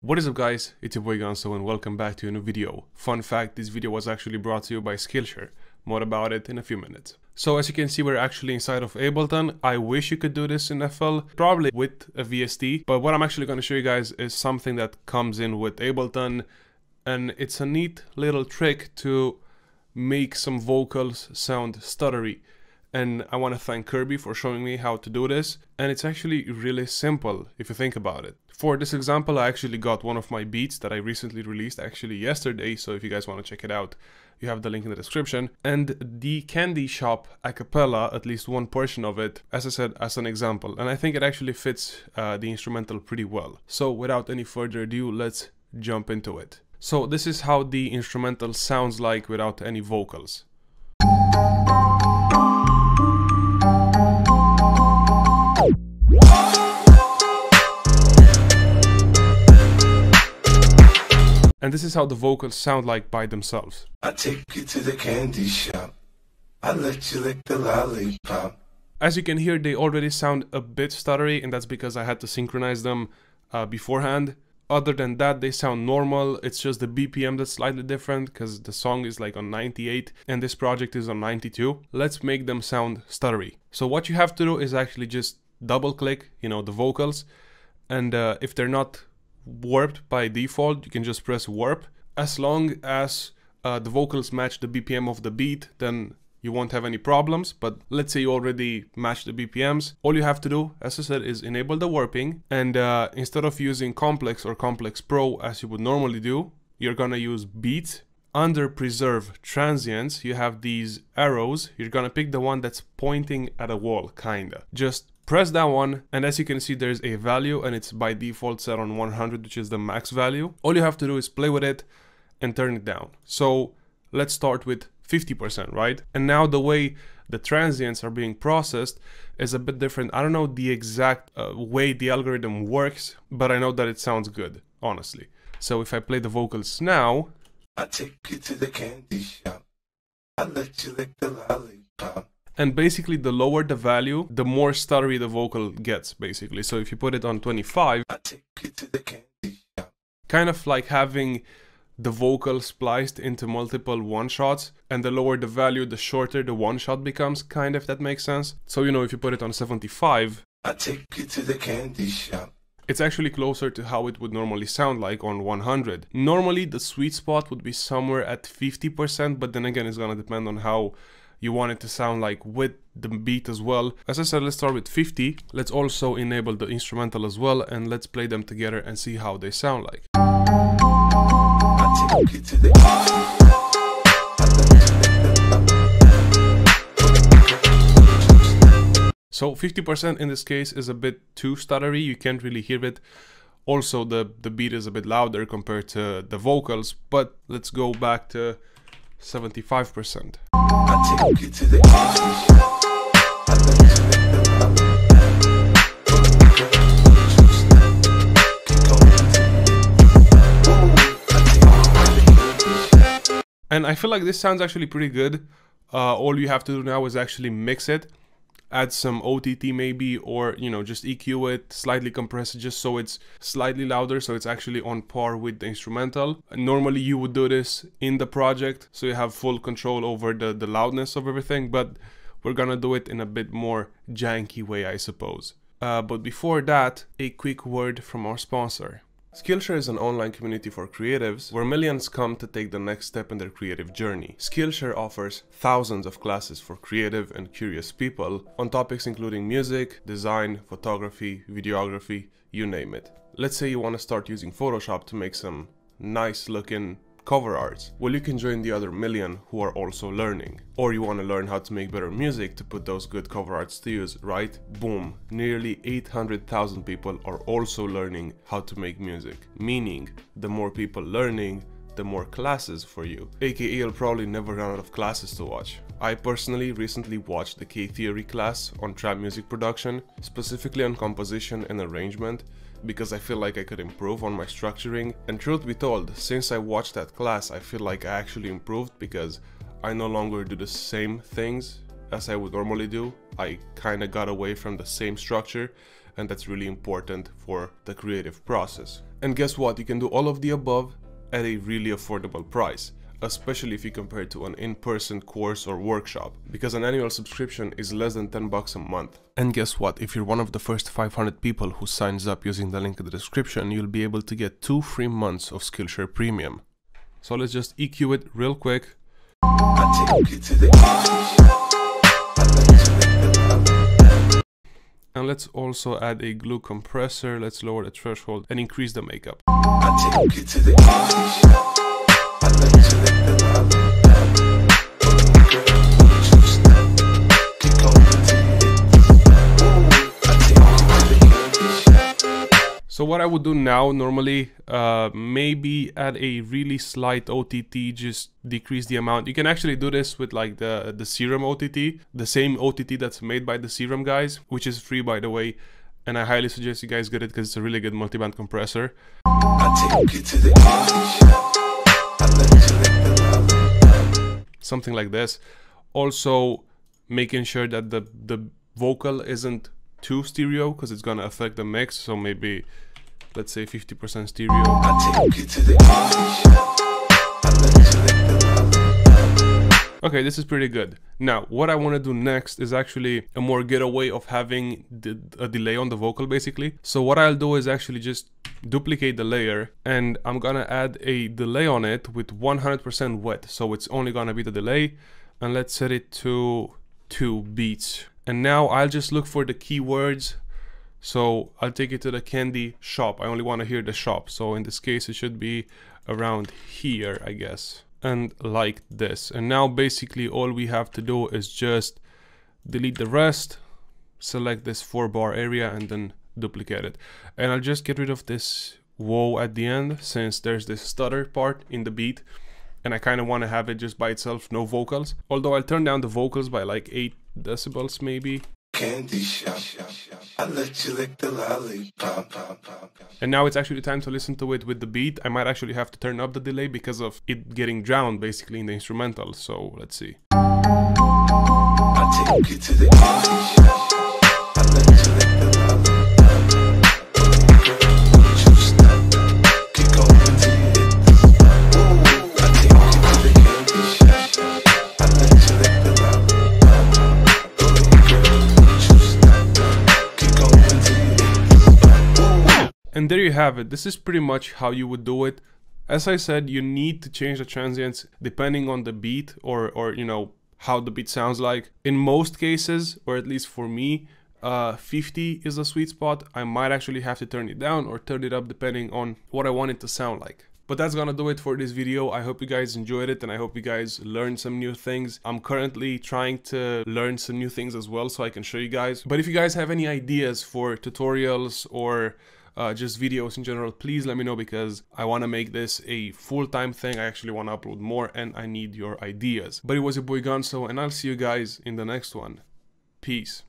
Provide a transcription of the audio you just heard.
What is up guys, it's your boy Gunsoww and welcome back to a new video. Fun fact, this video was actually brought to you by Skillshare. More about it in a few minutes. So as you can see, we're actually inside of Ableton. I wish you could do this in FL, probably with a VST, but what I'm actually going to show you guys is something that comes in with Ableton, and it's a neat little trick to make some vocals sound stuttery. And I want to thank Kirby for showing me how to do this, and it's actually really simple if you think about it. For this example, I actually got one of my beats that I recently released actually yesterday, so if you guys want to check it out, you have the link in the description. And the Candy Shop a cappella, at least one portion of it, as I said, as an example, and I think it actually fits the instrumental pretty well. So without any further ado, let's jump into it. So this is how the instrumental sounds like without any vocals. And this is how the vocals sound like by themselves. I take you to the candy shop. I let you lick the lollipop. As you can hear, they already sound a bit stuttery, and that's because I had to synchronize them beforehand. Other than that, they sound normal. It's just the BPM that's slightly different because the song is like on 98 and this project is on 92. Let's make them sound stuttery. So what you have to do is actually just double click, the vocals, and if they're not warped by default, you can just press warp. As long as the vocals match the BPM of the beat, then you won't have any problems. But let's say you already match the BPMs, all you have to do, as I said, is enable the warping, and instead of using complex or complex pro as you would normally do, you're gonna use beats. Under preserve transients, you have these arrows. You're gonna pick the one that's pointing at a wall, kinda. Just press that one, and as you can see, there's a value, and it's by default set on 100, which is the max value. All you have to do is play with it and turn it down. So let's start with 50%, right? And now the way the transients are being processed is a bit different. I don't know the exact way the algorithm works, but I know that it sounds good, honestly. So if I play the vocals now, I take you to the candy shop. I let you lick the lollipop. and basically the lower the value, the more stuttery the vocal gets, basically. So if you put it on 25, I take you to the candy shop. kind of like having the vocal spliced into multiple one-shots, and the lower the value, the shorter the one-shot becomes, kind of, if that makes sense. So if you put it on 75, I take you to the candy shop. it's actually closer to how it would normally sound like on 100. Normally the sweet spot would be somewhere at 50%, but then again, it's gonna depend on how you want it to sound like with the beat as well. As I said, let's start with 50. Let's also enable the instrumental as well, and let's play them together and see how they sound like. I take you to the candy shop. I let you lick the lollipop. So 50% in this case is a bit too stuttery, you can't really hear it. Also the beat is a bit louder compared to the vocals, but let's go back to 75%. I take you to the candy shop. I let you lick the lollipop. And I feel like this sounds actually pretty good. All you have to do now is actually mix it. Add some OTT maybe, or just EQ it, slightly compress it just so it's slightly louder, so it's actually on par with the instrumental. Normally you would do this in the project, so you have full control over the loudness of everything, but we're gonna do it in a bit more janky way, I suppose. But before that, a quick word from our sponsor. Skillshare is an online community for creatives where millions come to take the next step in their creative journey. Skillshare offers thousands of classes for creative and curious people on topics including music, design, photography, videography, you name it. Let's say you want to start using Photoshop to make some nice looking cover arts. Well, you can join the other million who are also learning. Or you want to learn how to make better music to put those good cover arts to use, right? Boom, nearly 800,000 people are also learning how to make music. Meaning, the more people learning, the more classes for you. AKA you'll probably never run out of classes to watch. I personally recently watched the K-Theory class on trap music production, specifically on composition and arrangement, because I feel like I could improve on my structuring. And truth be told, since I watched that class, I feel like I actually improved because I no longer do the same things as I would normally do. I kinda got away from the same structure and that's really important for the creative process. And guess what? You can do all of the above at a really affordable price, especially if you compare it to an in-person course or workshop, because an annual subscription is less than 10 bucks a month. And guess what? If you're one of the first 500 people who signs up using the link in the description, you'll be able to get 2 free months of Skillshare Premium. So let's just EQ it real quick. And let's also add a glue compressor. Let's lower the threshold and increase the makeup. So what I would do now, normally, maybe add a really slight OTT, just decrease the amount. You can actually do this with like the Serum OTT, the same OTT that's made by the Serum guys, which is free by the way, and I highly suggest you guys get it because it's a really good multiband compressor. Something like this. Also making sure that the vocal isn't too stereo because it's gonna affect the mix, so maybe let's say 50% stereo. Okay, this is pretty good. Now what I want to do next is actually a more getaway of having a delay on the vocal basically. So what I'll do is actually just duplicate the layer, and I'm gonna add a delay on it with 100% wet, so it's only gonna be the delay, and let's set it to 2 beats. And now I'll just look for the keywords. So I'll take it to the candy shop. I only want to hear the shop. So in this case, it should be around here, I guess. And like this. And now basically all we have to do is just delete the rest, select this 4-bar area, and then duplicate it. And I'll just get rid of this whoa at the end, since there's this stutter part in the beat. And I kind of want to have it just by itself, no vocals. Although I'll turn down the vocals by like 8 decibels maybe. Candy shop, I let you lick the lollipop. And now it's actually time to listen to it with the beat. I might actually have to turn up the delay because of it getting drowned basically in the instrumental. So let's see. I take you to the candy shop, I let you lick the lollipop. And there you have it. This is pretty much how you would do it. As I said, you need to change the transients depending on the beat or you know, how the beat sounds like. In most cases, or at least for me, 50 is a sweet spot. I might actually have to turn it down or turn it up depending on what I want it to sound like. But that's gonna do it for this video. I hope you guys enjoyed it and I hope you guys learned some new things. I'm currently trying to learn some new things as well so I can show you guys. But if you guys have any ideas for tutorials or just videos in general, please let me know, because I want to make this a full-time thing. I actually want to upload more and I need your ideas. But it was your boy Gunsoww, and I'll see you guys in the next one. Peace.